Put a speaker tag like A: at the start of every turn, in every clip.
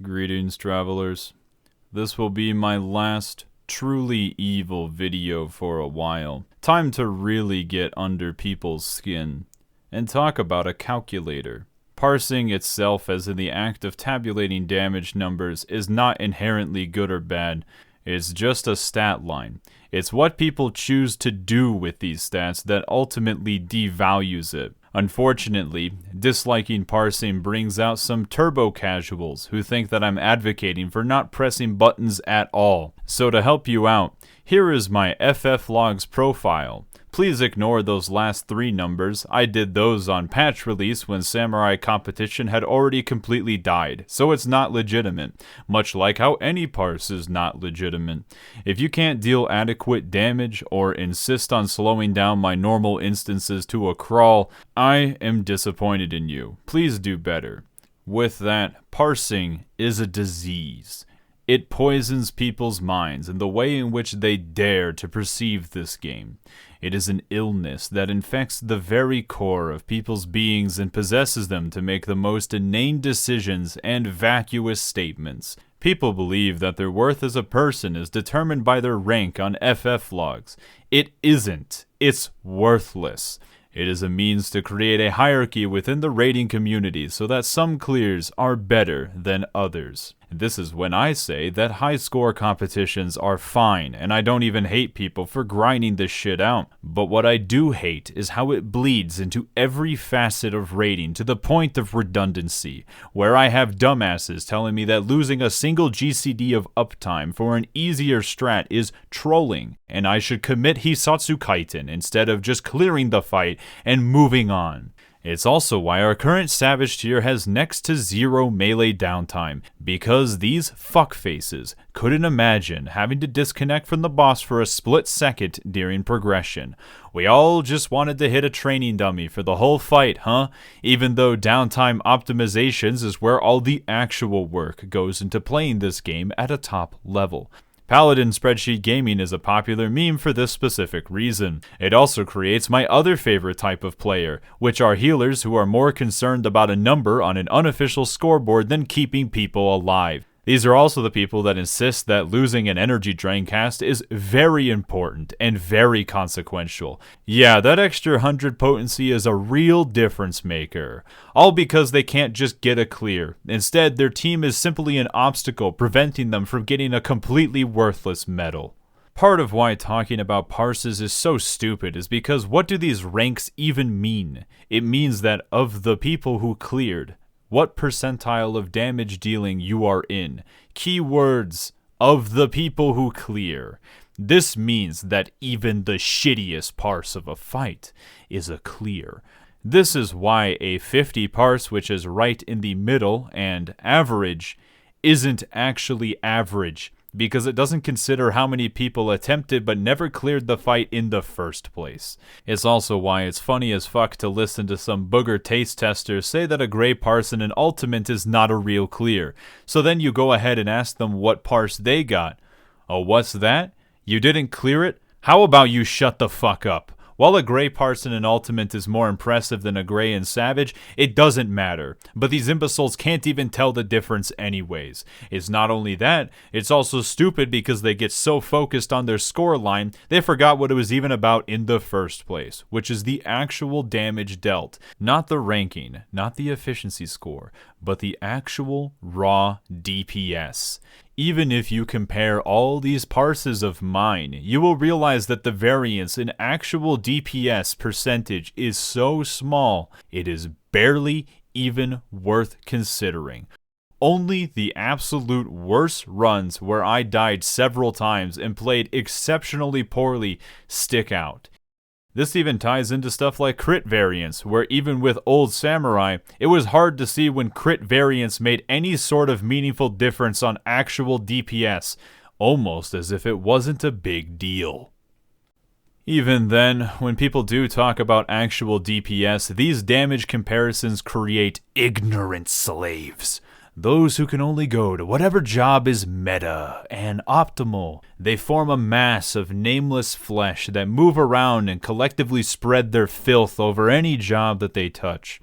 A: Greetings, travelers. This will be my last truly evil video for a while. Time to really get under people's skin and talk about a calculator. Parsing itself, as in the act of tabulating damage numbers, is not inherently good or bad. It's just a stat line. It's what people choose to do with these stats that ultimately devalues it. Unfortunately, disliking parsing brings out some turbo casuals who think that I'm advocating for not pressing buttons at all. So to help you out, here is my FFLogs profile. Please ignore those last 3 numbers. I did those on patch release when Samurai competition had already completely died, so it's not legitimate, much like how any parse is not legitimate. If you can't deal adequate damage or insist on slowing down my normal instances to a crawl, I am disappointed in you. Please do better. With that, parsing is a disease. It poisons people's minds and the way in which they dare to perceive this game. It is an illness that infects the very core of people's beings and possesses them to make the most inane decisions and vacuous statements. People believe that their worth as a person is determined by their rank on FFLogs. It isn't. It's worthless. It is a means to create a hierarchy within the raiding community so that some clears are better than others. This is when I say that high score competitions are fine, and I don't even hate people for grinding this shit out. But what I do hate is how it bleeds into every facet of raiding to the point of redundancy, where I have dumbasses telling me that losing a single GCD of uptime for an easier strat is trolling, and I should commit Hisatsu Kaiten instead of just clearing the fight and moving on. It's also why our current Savage tier has next to 0 melee downtime, because these fuckfaces couldn't imagine having to disconnect from the boss for a split second during progression. We all just wanted to hit a training dummy for the whole fight, huh? Even though downtime optimizations is where all the actual work goes into playing this game at a top level. Paladin Spreadsheet Gaming is a popular meme for this specific reason. It also creates my other favorite type of player, which are healers who are more concerned about a number on an unofficial scoreboard than keeping people alive. These are also the people that insist that losing an energy drain cast is very important and very consequential. Yeah, that extra 100 potency is a real difference maker. All because they can't just get a clear. Instead, their team is simply an obstacle preventing them from getting a completely worthless medal. Part of why talking about parses is so stupid is because what do these ranks even mean? It means that of the people who cleared, what percentile of damage dealing you are in. Keywords, of the people who clear. This means that even the shittiest parse of a fight is a clear. This is why a 50 parse, which is right in the middle, and average, isn't actually average, because it doesn't consider how many people attempted but never cleared the fight in the first place. It's also why it's funny as fuck to listen to some booger taste testers say that a gray parse in an ultimate is not a real clear. So then you go ahead and ask them what parse they got. Oh, what's that? You didn't clear it? How about you shut the fuck up? While a gray parse in an ultimate is more impressive than a gray in Savage, it doesn't matter. But these imbeciles can't even tell the difference anyways. It's not only that, it's also stupid because they get so focused on their score line, they forgot what it was even about in the first place, which is the actual damage dealt. Not the ranking, not the efficiency score, but the actual raw DPS. Even if you compare all these parses of mine, you will realize that the variance in actual DPS percentage is so small, it is barely even worth considering. Only the absolute worst runs where I died several times and played exceptionally poorly stick out. This even ties into stuff like crit variance, where even with old Samurai, it was hard to see when crit variance made any sort of meaningful difference on actual DPS, almost as if it wasn't a big deal. Even then, when people do talk about actual DPS, these damage comparisons create ignorant slaves. Those who can only go to whatever job is meta and optimal. They form a mass of nameless flesh that move around and collectively spread their filth over any job that they touch.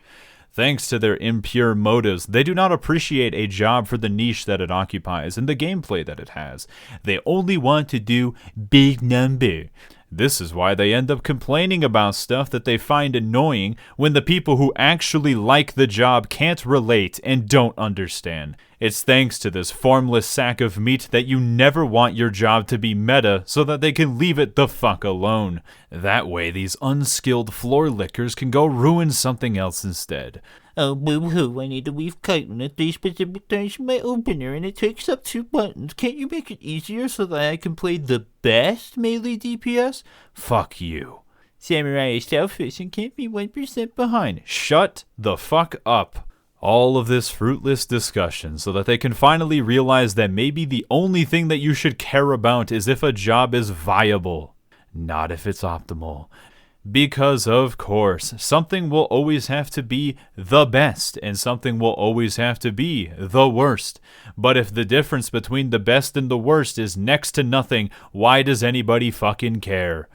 A: Thanks to their impure motives, they do not appreciate a job for the niche that it occupies and the gameplay that it has. They only want to do big number. This is why they end up complaining about stuff that they find annoying when the people who actually like the job can't relate and don't understand. It's thanks to this formless sack of meat that you never want your job to be meta so that they can leave it the fuck alone. That way these unskilled floor lickers can go ruin something else instead.
B: Oh, boo-hoo, I need to weave chitin at these specific times in my opener, and it takes up 2 buttons. Can't you make it easier so that I can play the best melee DPS?
A: Fuck you.
B: Samurai is selfish and can't be 1% behind.
A: Shut the fuck up. All of this fruitless discussion so that they can finally realize that maybe the only thing that you should care about is if a job is viable, not if it's optimal. Because, of course, something will always have to be the best, and something will always have to be the worst. But if the difference between the best and the worst is next to nothing, why does anybody fucking care?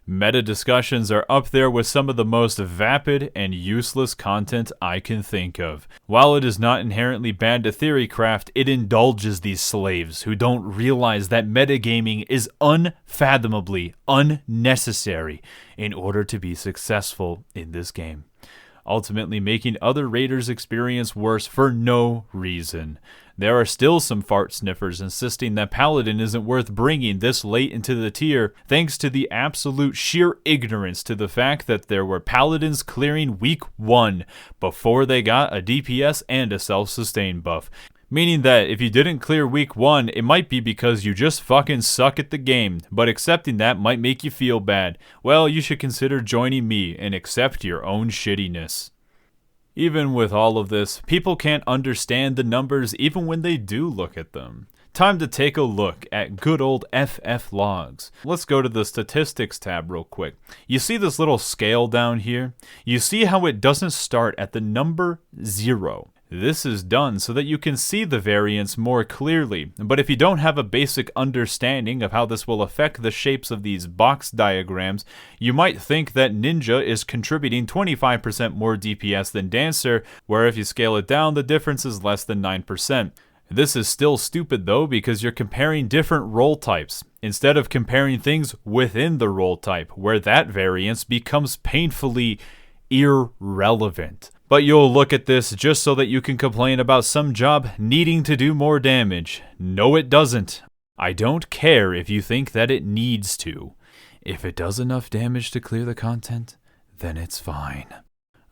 A: Meta discussions are up there with some of the most vapid and useless content I can think of. While it is not inherently bad to theorycraft, it indulges these slaves who don't realize that metagaming is unfathomably unnecessary in order to be successful in this game, ultimately making other raiders' experience worse for no reason. There are still some fart sniffers insisting that Paladin isn't worth bringing this late into the tier, thanks to the absolute sheer ignorance to the fact that there were Paladins clearing week 1 before they got a DPS and a self-sustain buff. Meaning that if you didn't clear week 1, it might be because you just fucking suck at the game, but accepting that might make you feel bad. Well, you should consider joining me and accept your own shittiness. Even with all of this, people can't understand the numbers even when they do look at them. Time to take a look at good old FF logs. Let's go to the statistics tab real quick. You see this little scale down here? You see how it doesn't start at the number 0. This is done so that you can see the variance more clearly, but if you don't have a basic understanding of how this will affect the shapes of these box diagrams, you might think that Ninja is contributing 25% more DPS than Dancer, where if you scale it down, the difference is less than 9%. This is still stupid though, because you're comparing different role types, instead of comparing things within the role type, where that variance becomes painfully irrelevant. But you'll look at this just so that you can complain about some job needing to do more damage. No, it doesn't. I don't care if you think that it needs to. If it does enough damage to clear the content, then it's fine.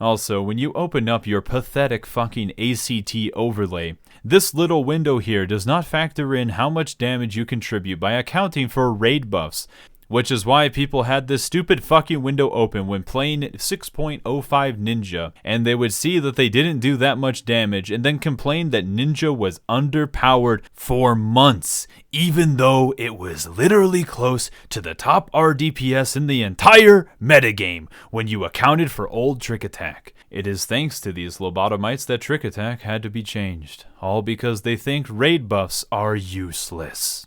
A: Also, when you open up your pathetic fucking ACT overlay, this little window here does not factor in how much damage you contribute by accounting for raid buffs. Which is why people had this stupid fucking window open when playing 6.05 Ninja, and they would see that they didn't do that much damage and then complain that Ninja was underpowered for months, even though it was literally close to the top RDPS in the entire metagame when you accounted for old Trick Attack. It is thanks to these lobotomites that Trick Attack had to be changed, all because they think raid buffs are useless.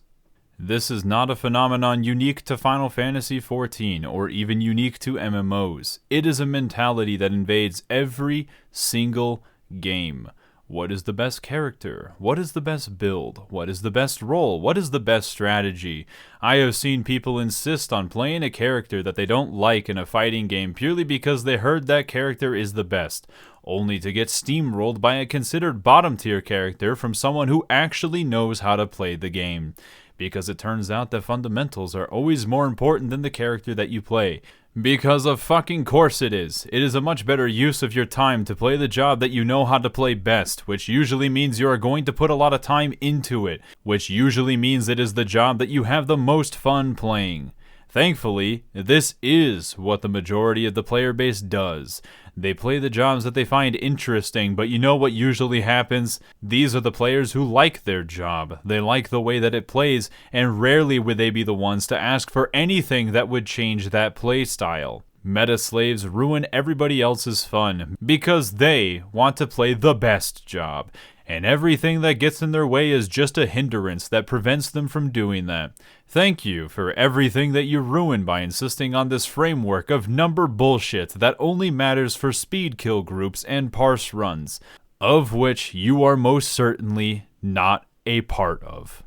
A: This is not a phenomenon unique to Final Fantasy XIV or even unique to MMOs. It is a mentality that invades every single game. What is the best character? What is the best build? What is the best role? What is the best strategy? I have seen people insist on playing a character that they don't like in a fighting game purely because they heard that character is the best, only to get steamrolled by a considered bottom tier character from someone who actually knows how to play the game. Because it turns out that fundamentals are always more important than the character that you play. Because of fucking course it is. It is a much better use of your time to play the job that you know how to play best, which usually means you are going to put a lot of time into it, which usually means it is the job that you have the most fun playing. Thankfully, this is what the majority of the player base does. They play the jobs that they find interesting, but you know what usually happens? These are the players who like their job. They like the way that it plays, and rarely would they be the ones to ask for anything that would change that play style. Meta slaves ruin everybody else's fun because they want to play the best job. and everything that gets in their way is just a hindrance that prevents them from doing that. Thank you for everything that you ruined by insisting on this framework of number bullshit that only matters for speed kill groups and parse runs, of which you are most certainly not a part of.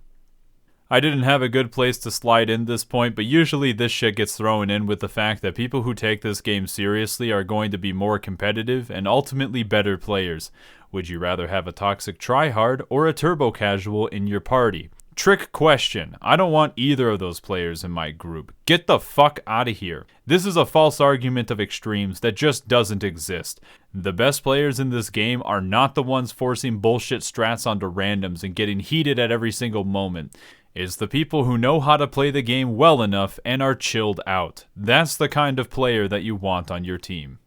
A: I didn't have a good place to slide in this point, but usually this shit gets thrown in with the fact that people who take this game seriously are going to be more competitive and ultimately better players. Would you rather have a toxic tryhard or a turbo casual in your party? Trick question. I don't want either of those players in my group. Get the fuck out of here. This is a false argument of extremes that just doesn't exist. The best players in this game are not the ones forcing bullshit strats onto randoms and getting heated at every single moment. It's the people who know how to play the game well enough and are chilled out. That's the kind of player that you want on your team.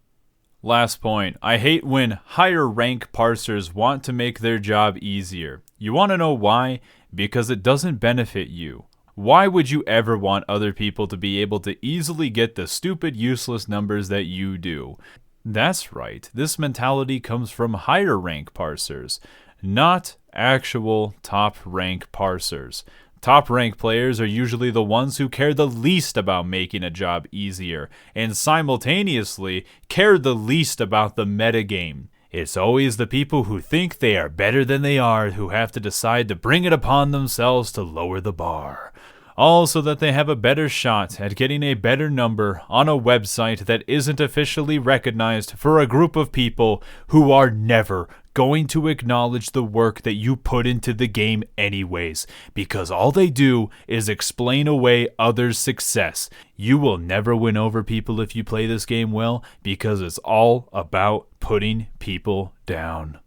A: Last point. I hate when higher rank parsers want to make their job easier. You want to know why? Because it doesn't benefit you. Why would you ever want other people to be able to easily get the stupid, useless numbers that you do? That's right. This mentality comes from higher rank parsers, not actual top rank parsers. Top rank players are usually the ones who care the least about making a job easier, and simultaneously care the least about the metagame. It's always the people who think they are better than they are who have to decide to bring it upon themselves to lower the bar. All so that they have a better shot at getting a better number on a website that isn't officially recognized for a group of people who are never going to acknowledge the work that you put into the game anyways, because all they do is explain away others' success. You will never win over people if you play this game well, because it's all about putting people down.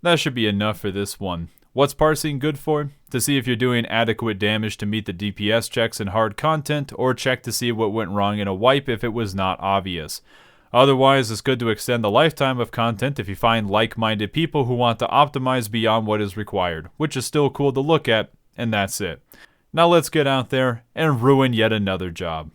A: That should be enough for this one. What's parsing good for? To see if you're doing adequate damage to meet the DPS checks in hard content, or check to see what went wrong in a wipe if it was not obvious. Otherwise, it's good to extend the lifetime of content if you find like-minded people who want to optimize beyond what is required, which is still cool to look at, and that's it. Now let's get out there and ruin yet another job.